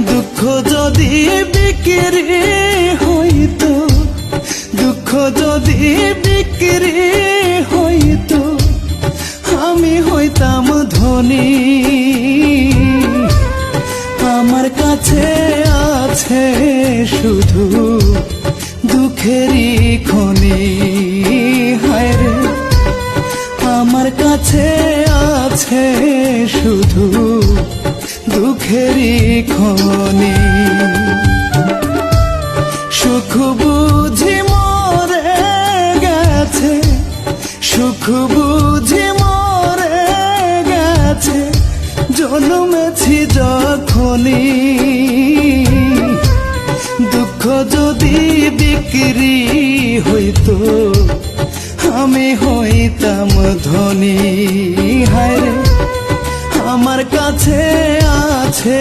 দুঃখ যদি বিক্রি হইতো, দুঃখ যদি বিক্রি হইতো, আমি হইতাম ধনী। আমার কাছে আছে শুধু দুঃখেরই খনি। হায় রে, আমার কাছে আছে শুধু দুঃখেরই খনি। সুখ বুঝি মরে গেছে, সুখ বুঝি মরে গেছে, জন্মেছি যখনই। দুঃখ যদি বিক্রি হইতো, আমি হইতাম ধনী। হায় রে, আমার কাছে আছে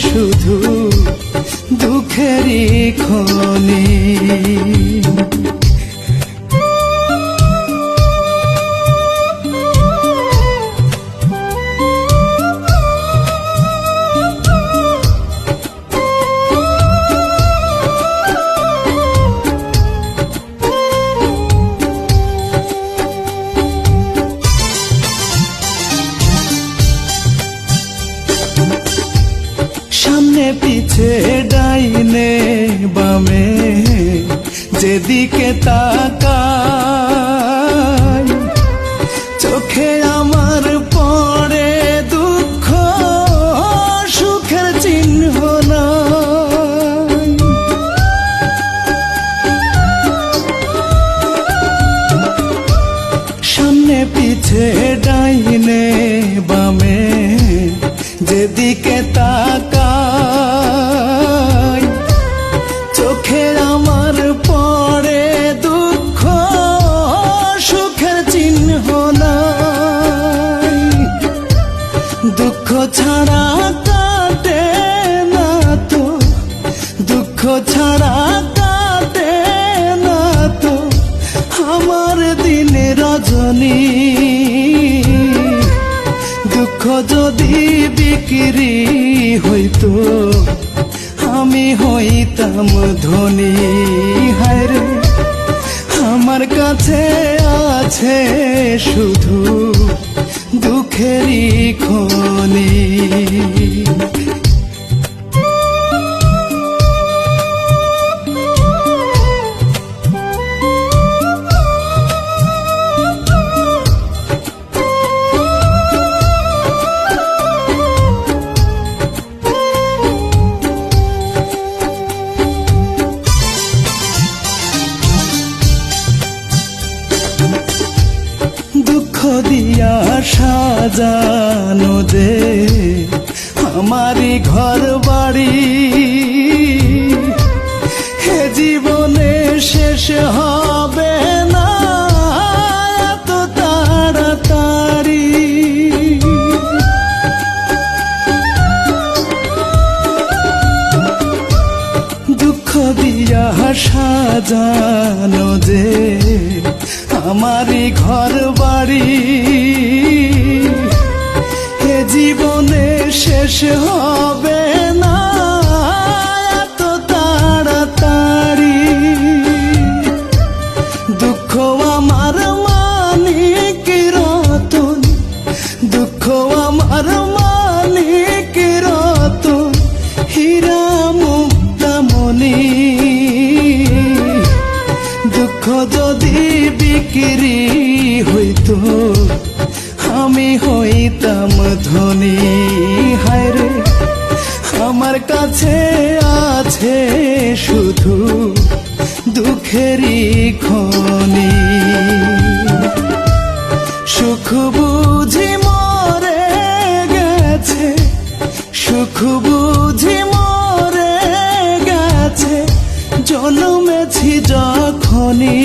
শুধু দুঃখেরই খনি। সামনে পিছে ডাইনে বামে যেদিকে তাকাই, চোখে আমার পড়ে দুঃখ, সুখের চিহ্ন নাই। সামনে পিছে ডাইনে বামে যেদিকে তাকাই, চোখে আমার পড়ে দুঃখ, সুখের চিহ্ন নাই। দুঃখ ছাড়া কাটে না তো, দুঃখ ছাড়া কাটে না তো আমার দিন রজনী। দুঃখ যদি বিক্রি হইতো, আমি হইতাম ধনী। হায় রে, আমার কাছে আছে শুধু দুঃখেরই খনি। দুঃখ দিয়া সাজানো যে আমারি ঘর বাড়ি, হে জীবনে শেষ হবে না এত তাড়াতাড়ি। দুঃখ দিয়া সাজানো যে আমারি ঘর বাড়ি, এ জীবনে শেষ হবে না এত তাড়াতাড়ি। দুঃখ আমার মানিক রতন, দুঃখ আমার মানিক রতন, হীরা মুক্তামণি। দুঃখ যদি বিক্রি হইতো, আমি হইতাম ধনী। হায় রে, আমার কাছে আছে শুধু দুঃখেরই খনি। সুখ বুঝি মরে গেছে, সুখ বুঝি মরে গেছে, জন্মেছি যখনই।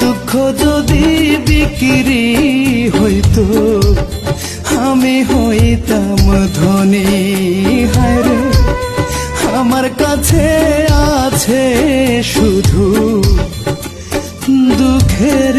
দুঃখ যদি বিক্রি হইতো, আমি হইতাম ধনী। হায় রে, আমার কাছে আছে শুধু দুঃখের